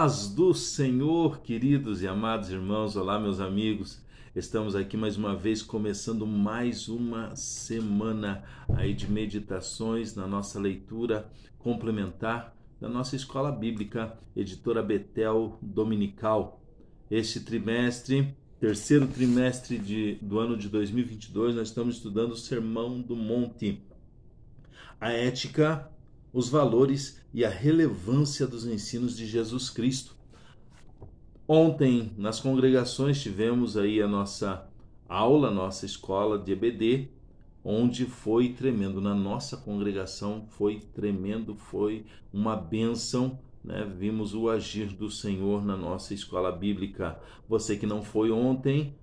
paz do Senhor, queridos e amados irmãos. Olá, meus amigos. Estamos aqui mais uma vez, começando mais uma semana aí de meditações na nossa leitura complementar da nossa escola bíblica, Editora Betel Dominical. Este trimestre, terceiro trimestre do ano de 2022, nós estamos estudando o Sermão do Monte, a ética, os valores e a relevância dos ensinos de Jesus Cristo. Ontem, nas congregações, tivemos aí a nossa aula, nossa escola de EBD, onde foi tremendo. Na nossa congregação foi tremendo, foi uma bênção, né? Vimos o agir do Senhor na nossa escola bíblica. Você que não foi ontem,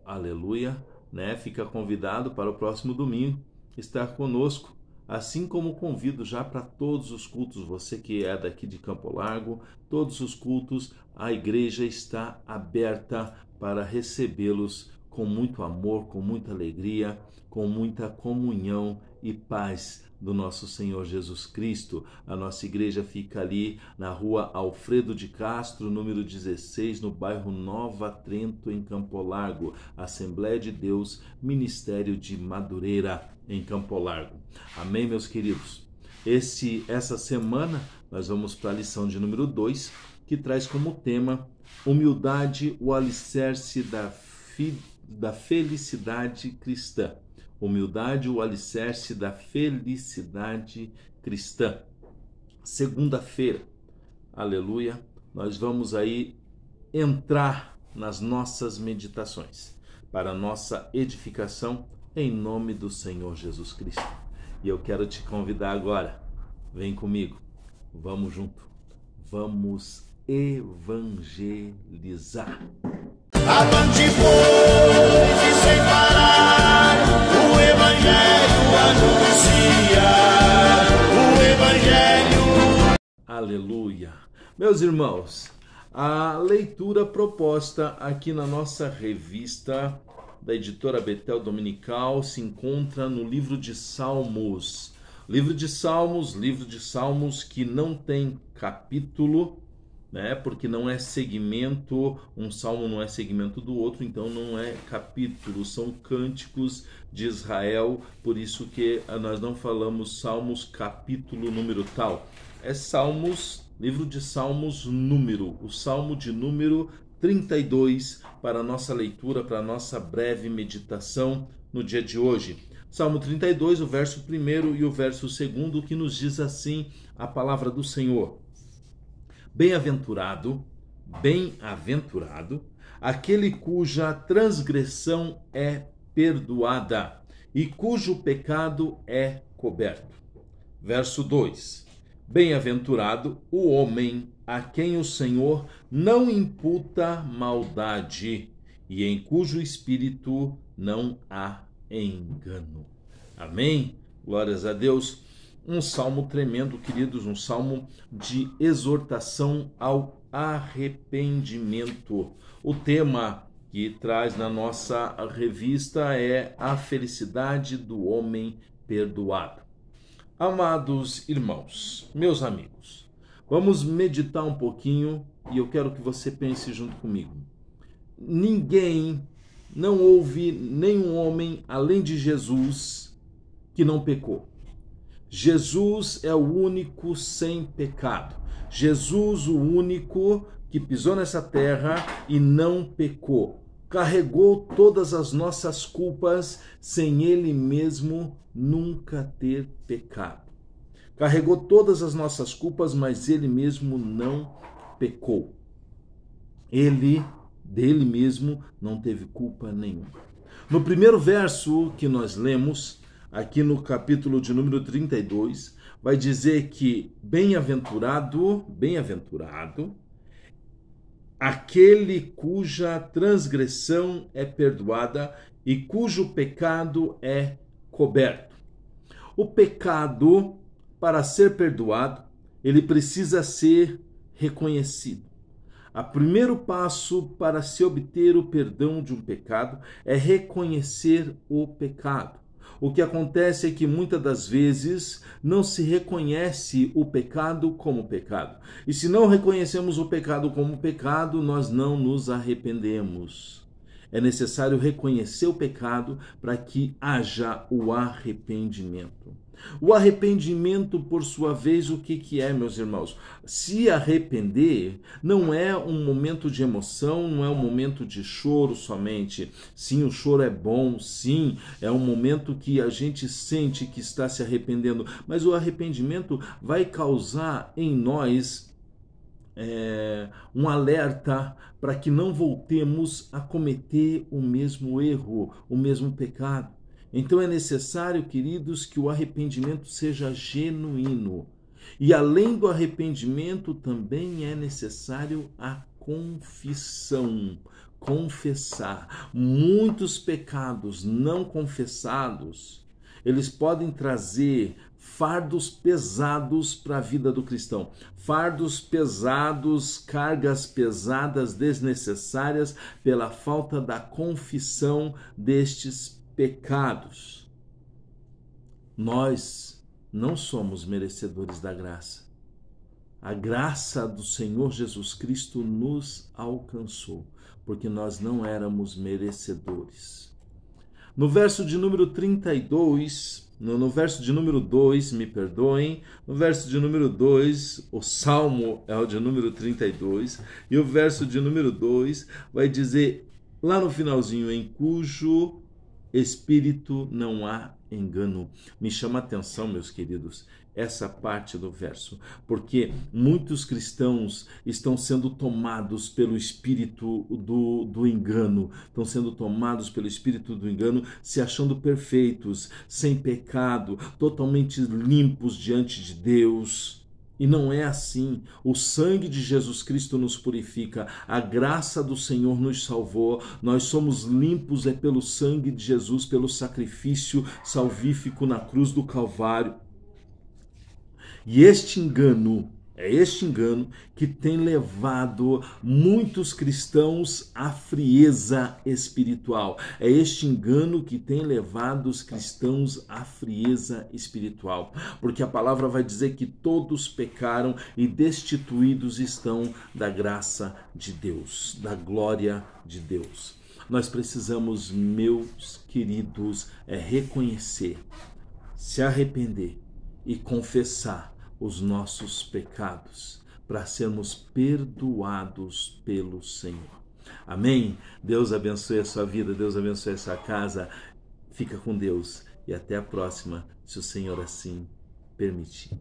aleluia, né? Fica convidado para o próximo domingo estar conosco. Assim como convido já para todos os cultos, você que é daqui de Campo Largo, todos os cultos, a igreja está aberta para recebê-los com muito amor, com muita alegria, com muita comunhão e paz do nosso Senhor Jesus Cristo. A nossa igreja fica ali na rua Alfredo de Castro, número 16, no bairro Nova Trento, em Campo Largo. Assembleia de Deus, Ministério de Madureira, em Campo Largo. Amém, meus queridos? Essa semana nós vamos para a lição de número 2, que traz como tema humildade, o alicerce da felicidade cristã. Humildade, o alicerce da felicidade cristã. Segunda-feira, aleluia, nós vamos aí entrar nas nossas meditações, para nossa edificação, em nome do Senhor Jesus Cristo. E eu quero te convidar agora, vem comigo, vamos junto, vamos evangelizar. Avante, pois, sem parar, o Evangelho anuncia, o Evangelho. Aleluia. Meus irmãos, a leitura proposta aqui na nossa revista da Editora Betel Dominical se encontra no livro de Salmos. Livro de Salmos que não tem capítulo, né? Porque não é segmento, um salmo não é segmento do outro, então não é capítulo, são cânticos de Israel, por isso que nós não falamos Salmos capítulo número tal. É Salmos, livro de Salmos número, o Salmo de número 32 para a nossa leitura, para a nossa breve meditação no dia de hoje. Salmo 32, o verso 1 e o verso 2, que nos diz assim a palavra do Senhor. Bem-aventurado, aquele cuja transgressão é perdoada e cujo pecado é coberto. Verso 2. Bem-aventurado o homem a quem o Senhor não imputa maldade e em cujo espírito não há engano. Amém? Glórias a Deus. Um salmo tremendo, queridos, um salmo de exortação ao arrependimento. O tema que traz na nossa revista é a felicidade do homem perdoado. Amados irmãos, meus amigos, vamos meditar um pouquinho e eu quero que você pense junto comigo. Não houve nenhum homem além de Jesus que não pecou. Jesus é o único sem pecado. Jesus, o único que pisou nessa terra e não pecou. Carregou todas as nossas culpas sem ele mesmo nunca ter pecado. Carregou todas as nossas culpas, mas ele mesmo não pecou. Ele, dele mesmo, não teve culpa nenhuma. No primeiro verso que nós lemos, aqui no capítulo de número 32, vai dizer que bem-aventurado, aquele cuja transgressão é perdoada e cujo pecado é coberto. O pecado, para ser perdoado, ele precisa ser reconhecido. O primeiro passo para se obter o perdão de um pecado é reconhecer o pecado. O que acontece é que muitas das vezes não se reconhece o pecado como pecado. E se não reconhecemos o pecado como pecado, nós não nos arrependemos. É necessário reconhecer o pecado para que haja o arrependimento. O arrependimento, por sua vez, o que é, meus irmãos? Se arrepender não é um momento de emoção, não é um momento de choro somente. Sim, o choro é bom, sim, é um momento que a gente sente que está se arrependendo, mas o arrependimento vai causar em nós um alerta para que não voltemos a cometer o mesmo erro, o mesmo pecado. Então é necessário, queridos, que o arrependimento seja genuíno. E além do arrependimento, também é necessário a confissão. Confessar. Muitos pecados não confessados, eles podem trazer fardos pesados para a vida do cristão. Fardos pesados, cargas pesadas, desnecessárias, pela falta da confissão destes pecados. Nós não somos merecedores da graça. A graça do Senhor Jesus Cristo nos alcançou, porque nós não éramos merecedores. No verso de número 32, no verso de número 2, me perdoem, no verso de número 2, o Salmo é o de número 32, e o verso de número 2 vai dizer, lá no finalzinho, em cujo espírito não há engano. Me chama a atenção, meus queridos, essa parte do verso, porque muitos cristãos estão sendo tomados pelo espírito do engano, estão sendo tomados pelo espírito do engano, se achando perfeitos, sem pecado, totalmente limpos diante de Deus. E não é assim. O sangue de Jesus Cristo nos purifica, a graça do Senhor nos salvou, nós somos limpos pelo sangue de Jesus, pelo sacrifício salvífico na cruz do Calvário. E este engano que tem levado muitos cristãos à frieza espiritual. É este engano que tem levado os cristãos à frieza espiritual. Porque a palavra vai dizer que todos pecaram e destituídos estão da graça de Deus, da glória de Deus. Nós precisamos, meus queridos, reconhecer, se arrepender e confessar os nossos pecados, para sermos perdoados pelo Senhor. Amém? Deus abençoe a sua vida, Deus abençoe a sua casa. Fica com Deus e até a próxima, se o Senhor assim permitir.